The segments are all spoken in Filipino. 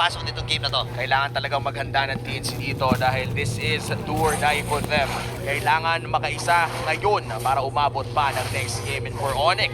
papasok nitong game na to. Kailangan talagang maghanda ng TNC dito dahil this is do or die for them. Kailangan makaisa ngayon para umabot pa ng next game. And for Onyx,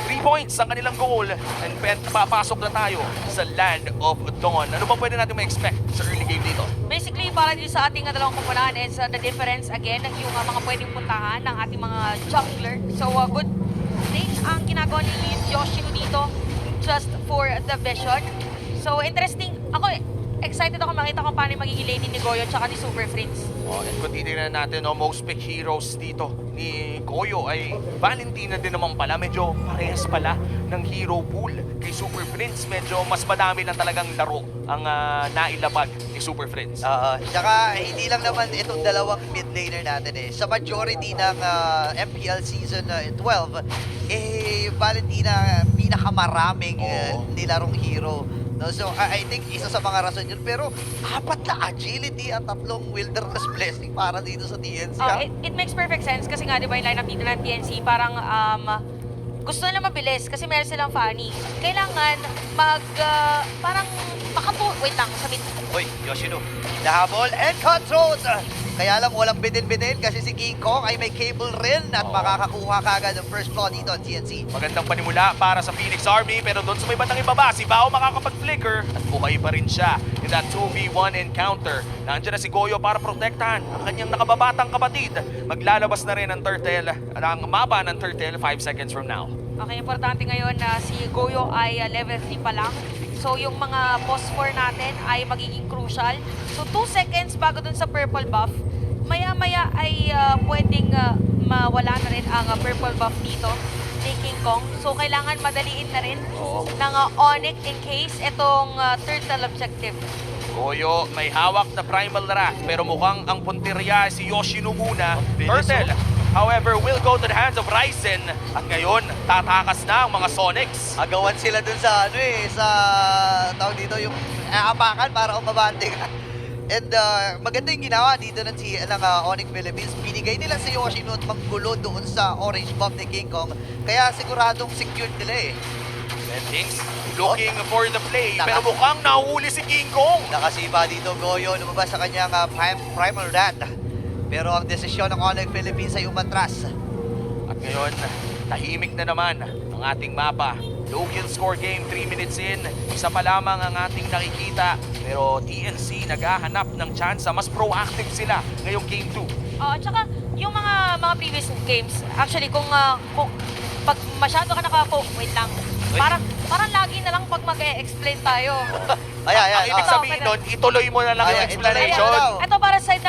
3 points ang kanilang goal and papasok na tayo sa Land of Dawn. Ano ba pwede natin ma-expect sa early game dito? Basically, para dito sa ating dalawang kumpanahan is the difference again, yung mga pwedeng puntahan ng ating mga jungler. So, good thing ang ginagawa ni Yoshino dito just for the vision. So, interesting. Ako, excited ako makita kung paano yung magiging lane ni Goyo at ni Super Friends. And kung titignan natin, most pick heroes dito ni Goyo ay Valentina din naman pala. Medyo parehas pala ng hero pool. Kay Super Friends, medyo mas madami lang talagang laro ang nailabag ni Super Friends. Tsaka hindi lang naman itong dalawang mid laner natin eh. Sa majority ng MPL Season 12, Valentina pinakamaraming nilarong hero. No, so I think isa sa mga rason yun. Pero 4 na agility at 3 wilderness blessing para dito sa TNC. It makes perfect sense kasi nga, di ba, yung lineup dito ng TNC, parang gusto nila mabilis kasi meron silang Fanny. Kailangan parang wait lang, sabi. Uy, Yoshino, nahabol and controlled! Kaya lang walang bitin-bitin kasi si King Kong ay may cable rin at makakakuha kagad ng first blood dito at TNC. Magandang panimula para sa Phoenix Army pero doon sa may bandang ibaba, si Bao makakapag-flicker at buhay pa rin siya in that 2v1 encounter. Nandiyan na si Goyo para protektahan ang kanyang nakababatang kapatid. Maglalabas na rin ang Turtle, ang mapa ng Turtle 5 seconds from now. Okay, importante ngayon na si Goyo ay level 3 pa lang. So yung mga boss 4 natin ay magiging crucial. So 2 seconds bago dun sa purple buff, maya-maya ay pwedeng mawala na rin ang purple buff dito ni King Kong. So kailangan madaliin na rin ng Onyx in case itong turtle objective. Goyo may hawak na Primal Wrath pero mukhang ang punteriya si Yoshino muna. Turtle, however, will go to the hands of Ryzen at ngayon tatakas na ang mga Sonics. Agawan sila dun sa sa tawag dito yung aapakan para umabante ka. And maganda yung ginawa dito ng Onyx Philippines. Binigay nila si Yoshino at manggulo doon sa orange buff ni King Kong. Kaya siguradong secured nila eh. Things looking for the play pero mukhang nahuli si King Kong. Nakasipa dito Goyo, lumabas sa kanyang Primal Wrath. Pero ang desisyon ng Onyx Philippines ay umatras. At ngayon, tahimik na naman ang ating mapa. Low kill score game, 3 minutes in. Isa pa lamang ang ating nakikita. Pero TNC naghahanap ng chance. Mas proactive sila ngayong game 2. At saka yung mga previous games, actually kung pag masyado ka wait lang. Parang lagi na lang pag mag-e-explain tayo. Ang ibig sabihin nun, ituloy mo na lang yung explanation. Ito para sa side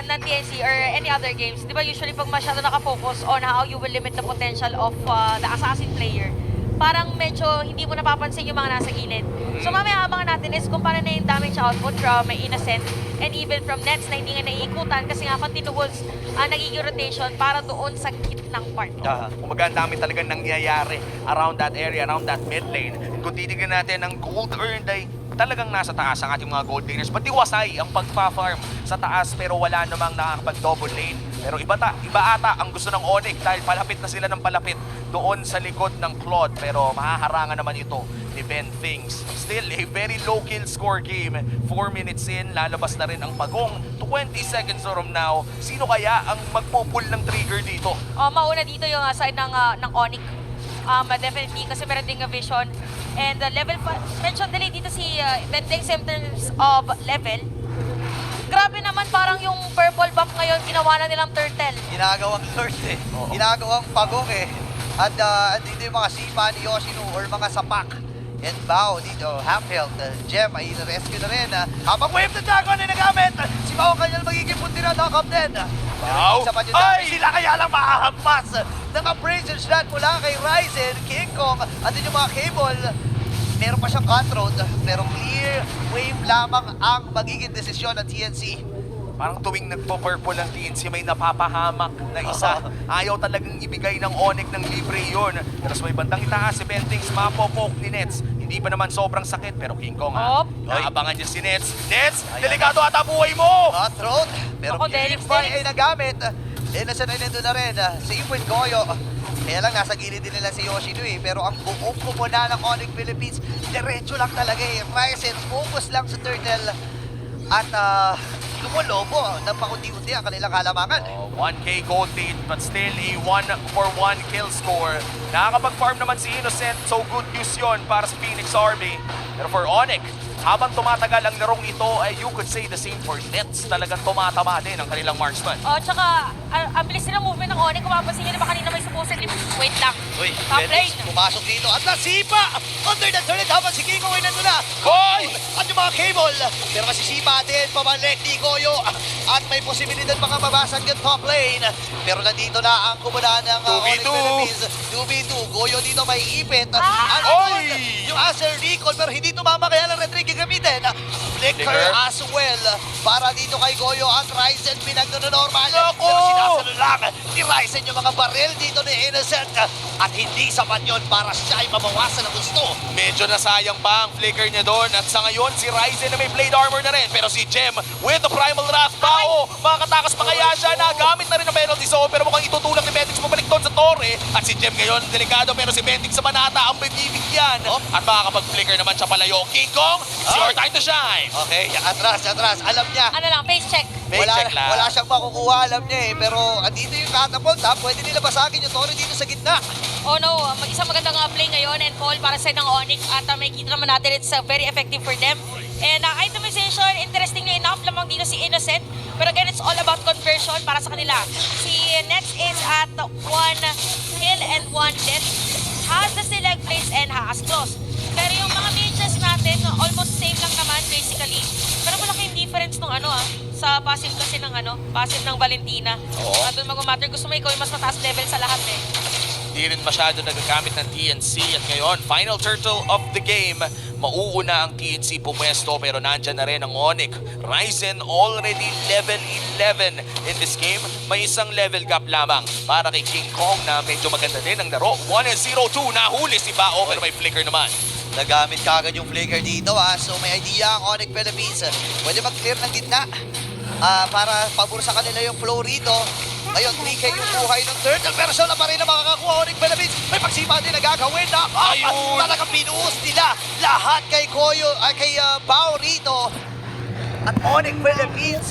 ng TNC or any other games, di ba usually pag masyado nakafocus on how you will limit the potential of the assassin player, parang medyo hindi mo napapansin yung mga nasa gilid. So mamaya abangan natin is kung paano na yung damage output from Innocent and even from Nets na hindi nga naiikutan kasi nga continuous nagiging rotation para doon sa gitnang part. Kumaga ang dami talagang nangyayari around that area, around that mid lane. Kung titignan natin ang gold earned ay talagang nasa taas ang ating mga gold laners. Patiwasay ang pagpa-farm sa taas pero wala namang nakakapag-double lane. Pero iba ata ang gusto ng Onyx dahil palapit na sila ng palapit doon sa likod ng Claude. Pero mahaharangan naman ito ni Ben Things. Still, a very low kill score game. 4 minutes in, lalabas na rin ang pagong. 20 seconds from now, sino kaya ang magpo-pull ng trigger dito? Mauna dito yung side ng Onyx. Definitely, kasi meron ding vision. And level 5, mention delay dito si Ben Things in terms of level. Grabe naman, parang yung purple buff ngayon, ginawa na nilang turtle. Ginagawang lord eh. Ginagawang pagong eh. At dito yung mga sipa ni Yoshino or mga sapak. And Bao dito, half health. Gem ay rescue na rin. Habang wave na dragon ay nagamit. Si Bao kanyang magiging punti na knock-up din. Wow! Ay! Sila kaya lang makahampas. Naka-brazen shot mula kay Ryzen, King Kong, at din yung mga cable. Meron pa siyang control, pero clear wave lamang ang magiging desisyon ng TNC. Parang tuwing nagpo-purple ng TNC, may napapahamak na isa. Ayaw talagang ibigay ng Onyx ng libre yun. Pero sa may bandang itaas, si Bentings, mapopok ni Nets. Hindi pa naman sobrang sakit, pero King Kong naabangan niya si Nets. Nets, delikado ata buhay mo! Throat, pero Purify ay nagamit. Innocent ay nandun na rin. Same with Goyo. Kaya lang, nasa gilid din nila si Yoshino eh. Pero ang buong kumuna ng Onyx Philippines, diretso lang talaga eh. Ryzen, focus lang sa Turtle. At lumulobo ng pakunti-unti ang kanilang halamangan. 1K gold lead, but still a 1-for-1 kill score. Nakakapag-farm naman si Innocent, so good news yun para sa Phoenix Army. Pero for Onyx, habang tumatagal ang larong ito, ay you could say the same for Nets. Talagang tumatama din ang kanilang marksman. Tsaka, ang bilis ng movement ng Onyx. Kung mapapansin nyo, kanina may supposedly, wait lang. Uy, Top Felix, lane. pumasok dito at nasipa! Under the turret habang si Kingo ay nandun na. Hoy! At yung mga cable, pero masisipa din, pabalik ni Goyo. At may posibilidad mga mabasag yung top lane. Pero nandito na ang kumunahan ng 2v2. Onyx Philippines. 2v2. Goyo dito may ipit. Oy! Yung Acer recall pero hindi tumama kaya lang red ring gagamitin. Flicker Flicker. as well. Para dito kay Goyo at Ryzen pinagnonormal. Naku! Pero sinasalo lang ni Ryzen yung mga baril dito ni Innocent. At hindi sapat yun para siya ay mabawasan ng gusto. Medyo nasayang pa ang flicker niya doon. At sa ngayon, si Ryzen na may blade armor na rin. Pero si Gem with the primal wrath. Bao! Makakatakas pa kaya siya. Nagamit na rin ang penalty zone. Pero mukhang itutulak ni Bentix pabalik doon sa torre. At si Gem ngayon, delikado. Pero si Bentix sa manata ang bibigyan. At makakapag-flicker naman siya palayo. King Kong, it's your time to shine. Okay, atras. Alam niya. Ano lang, face check. Wala siyang makukuha, alam niya eh. Pero andito yung catapult ha. Pwede nila basagin yung torre dito sa gitna. Oh no, mag-isang magandang play ngayon and call para sa ng Onyx at may kita naman natin it's very effective for them. And itemization, interestingly enough, lamang dito si Innocent. Pero again, it's all about conversion para sa kanila. Si Nets is at 1 kill and 1 death. Has the select place and has close. Pero yung mga mages natin, almost same lang naman basically. Pero malaki yung difference nung sa passive kasi ng passive ng Valentina. Oo. Doon mag-matter, gusto mo ikaw yung mas mataas level sa lahat eh. Di rin masyado nagagamit ng TNC at ngayon, final turtle of the game. Mauuna ang TNC pumwesto pero nandyan na rin ang Onyx. Ryzen already level 11 in this game. May isang level gap lamang para kay King Kong na medyo maganda din ang laro. 1-0-2, nahuli si Bao pero may flicker naman. Nagamit kagad yung flicker dito ha. So may idea ang Onyx Philippines. Pwede mag-clear ng gitna para pabor sa kanila yung flow rito. Ngayon, 3K yung buhay ng turtle. Pero siya na pa rin na makakakuha Onyx Philippines. May pagsipa din na gagawin na. Ayun! Talagang pinuus nila lahat kay Goyo, kay Bao rito. At Onyx Philippines,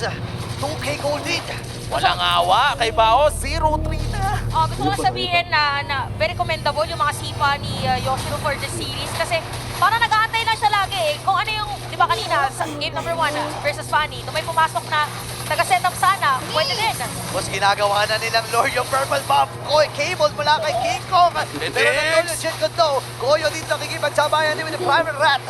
2K gold lead. Walang awa kay Bao, 0-3 na. Gusto ko lang sabihin na very commendable yung mga sipa ni Yoshiro for the series kasi parang nag-aantay lang siya lagi eh. Kung ano yung, di ba kanina, sa game number 1 versus Fanny, nung may pumasok na taga-setup sana, pwede din. Mas ginagawa na nilang Lord yung purple buff. Cable mula kay King Kong. Pero nandun yung Jet Kondo. Goyo dito nakikipagsabayan din with the Primal Rat.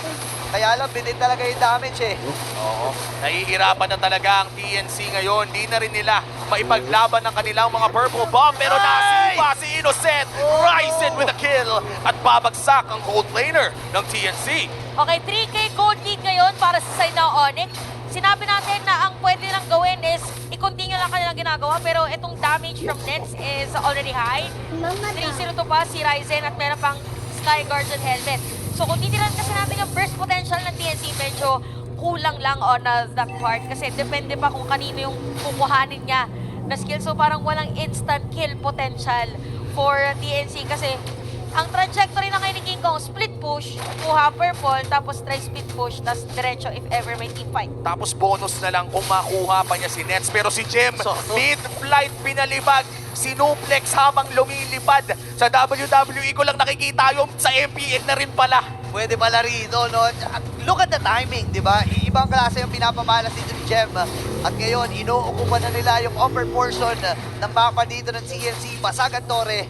Kaya lang, binit talaga yung damage eh. Oo. Nahihirapan na talaga ang TNC ngayon. Di na rin nila maipaglaban ng kanilang mga purple bomb. Pero nasipa si Innocent. Ryzen with a kill. At babagsak ang gold laner ng TNC. Okay, 3K gold lead ngayon para sa side ng Onyx. Sinabi natin na ang pwede lang gawin is i-continue lang kanilang ginagawa pero itong damage from Nets is already high. 3-0 to pa si Ryzen at meron pang Sky Guardian helmet. So kung titiran kasi natin yung burst potential ng TNC, medyo kulang lang on that part kasi depende pa kung kanino yung kukuhanin niya na skill. So parang walang instant kill potential for TNC kasi ang trajectory na kay ni King Kong, split push, kuha purple, tapos try split push, tapos diretso if ever may team fight. Tapos bonus na lang kung makuha pa niya si Nets. Pero si Gem, So, mid-flight pinalibag. Sinuplex habang lumilipad. Sa WWE ko lang nakikita yung sa MPN na rin pala. Pwede pala rito, no? At look at the timing, di ba? Ibang klase yung pinapamalas dito ni Gem. At ngayon, inuukupan na nila yung upper portion ng mapa dito ng CNC. Pasagan Torre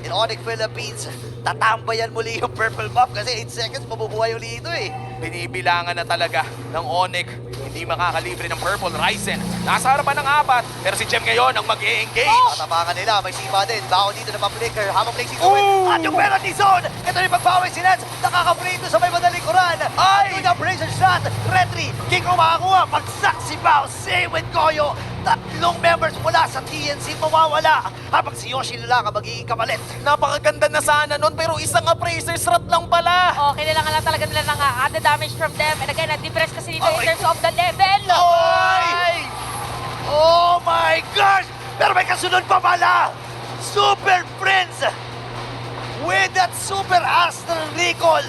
in Onyx Philippines. Tatambayan muli yung purple buff kasi 8 seconds mabubuhay uli ito eh. Binibilangan na talaga ng Onyx. Hindi makakalibre ng purple. Ryzen, nasa harapan ng 4. Pero si Gem ngayon ang mag-e-engage. Tatapangan nila, may sipa din. Bao dito na pa-flicker, habang flexing gawin. At yung penalty zone! Ito yung pagpaway si Nets. Nakaka-play ito sa may madalikuran. At yung bracer shot, Retry, King Kong makakuha. Pagsak si Bao, same with Goyo. Tatlong members mula sa TNC mawawala. Habang si Yoshi lang ang magiging kapalit. Napakaganda na sana nun pero isang appraiser shot lang pala. Kailangan lang talaga nila ng added damage from them. And again, difference kasi dito in Okay. terms of the level. Oy! Oh my gosh! Pero may kasunod pa pala! Super Friends! with that super astral recall.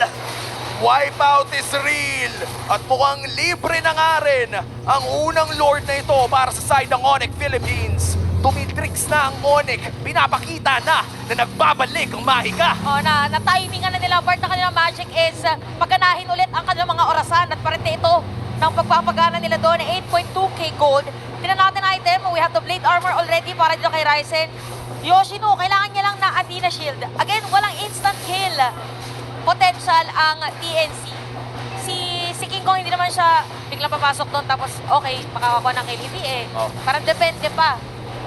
Wipeout is real! At mukhang libre na nga rin ang unang Lord na ito para sa side ng Onyx Philippines. Tumitricks na ang Onyx. Pinapakita na nagbabalik ang Mahika. Na-timingan na nila. Part ng kanilang magic is paganahin ulit ang kanilang mga orasan at parente ito ng pagpapagana nila doon. 8.2k gold. Tinan natin item. We have the Blade Armor already para dito kay Ryzen. Yoshino, kailangan niya lang na Athena Shield. Again, walang instant kill potential ang TNC. Si King Kong hindi naman siya biglang papasok doon tapos okay, makakakuha ng kill. Hindi eh. Oh. Parang depende pa.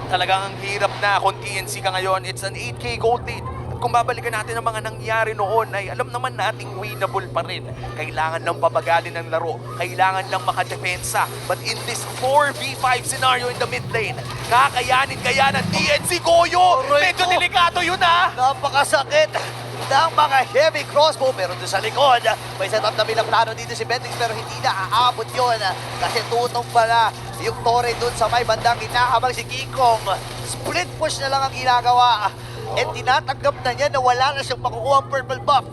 Talagang ang hirap na kung TNC ka ngayon. It's an 8k gold lead. At kung babalikan natin ang mga nangyari noon ay alam naman nating winnable pa rin. Kailangan lang pabagalin ng laro. Kailangan lang makadepensa. But in this 4v5 scenario in the mid lane, kakayanin kaya ng TNC Goyo. Aray Medyo ko. delikado yun ha. Napakasakit ng mga heavy crossbow. Pero doon sa likod, may setup na bilang plano dito si Bentix pero hindi na aabot yun kasi tutong pala yung Torre doon sa may bandang gitna habang si King Kong split push na lang ang ginagawa. And tinatanggap na niya na wala na siyang makukuha ang purple buff.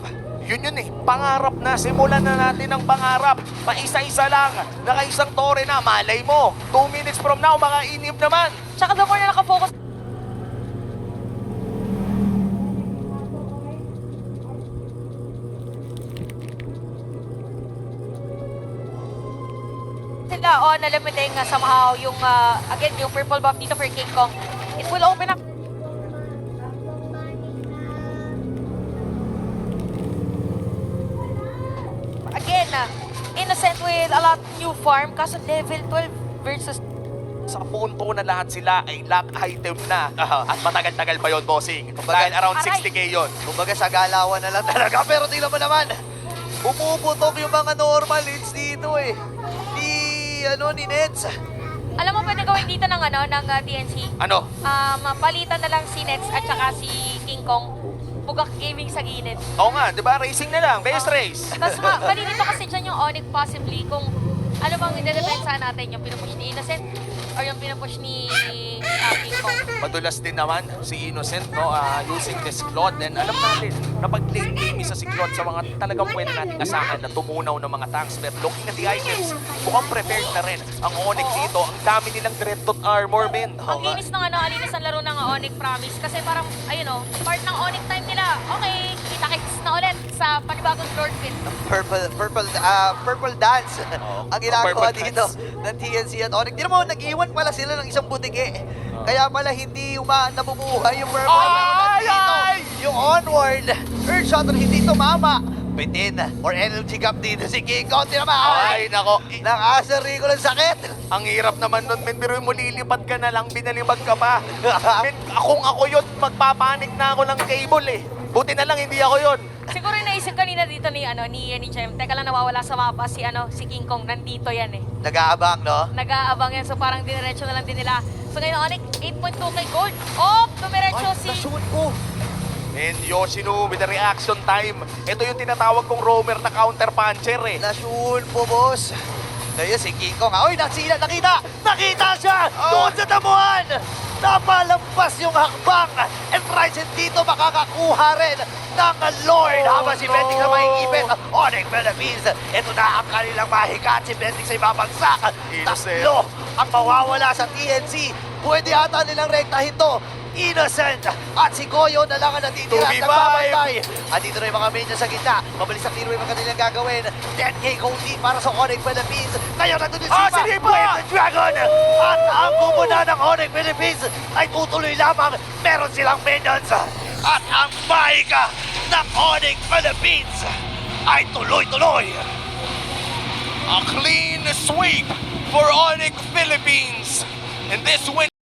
Yun eh, pangarap na. Simulan na natin ang pangarap. Paisa-isa lang. Nakaisang Torre na. Malay mo, 2 minutes from now, mga inib naman. Tsaka the more na nakafocus sila on limiting somehow yung again yung purple buff dito for King Kong. It will open up again Innocent with a lot new farm kaso level 12 versus Sa punto na lahat sila ay lock item na. At matagal-tagal pa yun, bossing. Kumbaga, Dahil around aray. 60k yun. Kumbaga sa galawan na lang talaga. Pero tingnan mo naman, pumuputok yung mga normal hits dito eh. Ni Nets. alam mo pwede gawin dito ng TNC. Ano? Palitan na lang si Nets at saka si King Kong. Bugak gaming sa gilid. Oo nga, di ba? Racing na lang. Best race. Tapos malilito kasi dyan yung Onyx possibly kung ano bang idedepensa natin, yung pinupush ni Innocent or yung pinupush ni King Kong. Madulas din naman si Innocent, no? Using this Claude. And alam natin na pag late game isa si Claude sa mga talagang pwede nating asahan na tumunaw ng mga tanks. Pero looking at the items, mukhang prepared na rin ang Onyx Oo. dito. Ang dami nilang Dreadnought armor, men. Ang linis ng alinis ang laro ng Onyx Promise kasi parang, ayun o, part ng Onyx time nila. Okay, kita-kits na ulit sa panibagong Lord Pit. Purple dance ang ginagawa Purple dito dance. ng TNC at Onyx. Di mo, nag-iwan pala sila ng isang butike. Kaya pala hindi nabubuhay yung purple. Ay! Dito, Ay! yung onward, Earth Shuttle hindi tumama. Bitin or energy cap dito si King Kong. Di naman, Ay, nako. Nakasa Rico ng sakit. Ang hirap naman nun, men. Pero mo lilipad ka na lang, binalibag ka pa. Men, ako yun, magpapanik na ako ng cable eh. Buti na lang, hindi ako yun. Siguro naisip kanina dito ni Jem. Teka lang nawawala sa mapa si King Kong. Nandito yan eh. Nag-aabang, no? Nag-aabang yan. So parang diniretso na lang din nila. So ngayon Onyx, 8.2k gold. Oh, dumiretso si... Nashoot ko. And Yoshino with the reaction time. Ito yung tinatawag kong roamer na counter puncher eh. Nashoot po, boss. Ngayon si King Kong. Uy, nakita! Nakita siya! Doon sa damuhan! Napalampas yung hakbang. And Ryzen dito makakakuha rin ng Lord. Habang si Bentix na maikipit. Onyx Philippines. Ito na ang kanilang mahika at si Bentix ay babagsak. Innocent. Tatlo ang mawawala sa TNC. Pwede ata nilang rektahin to. Innocent at si Goyo na lang ang natitira at 2v5. nagbabantay. At dito na yung mga main sa gitna. Mabilis ang tiro yung mga kanilang gagawin. 10k gold lead para sa Onyx Philippines. Ngayon nandun yung Ah, Sipa. si Sipa! With the Dragon. At ang kumuna ng Onyx Philippines ay tutuloy lamang. Meron silang minions. At ang Mahika ng Onyx Philippines ay tuloy-tuloy. A clean sweep for Onyx Philippines. And this win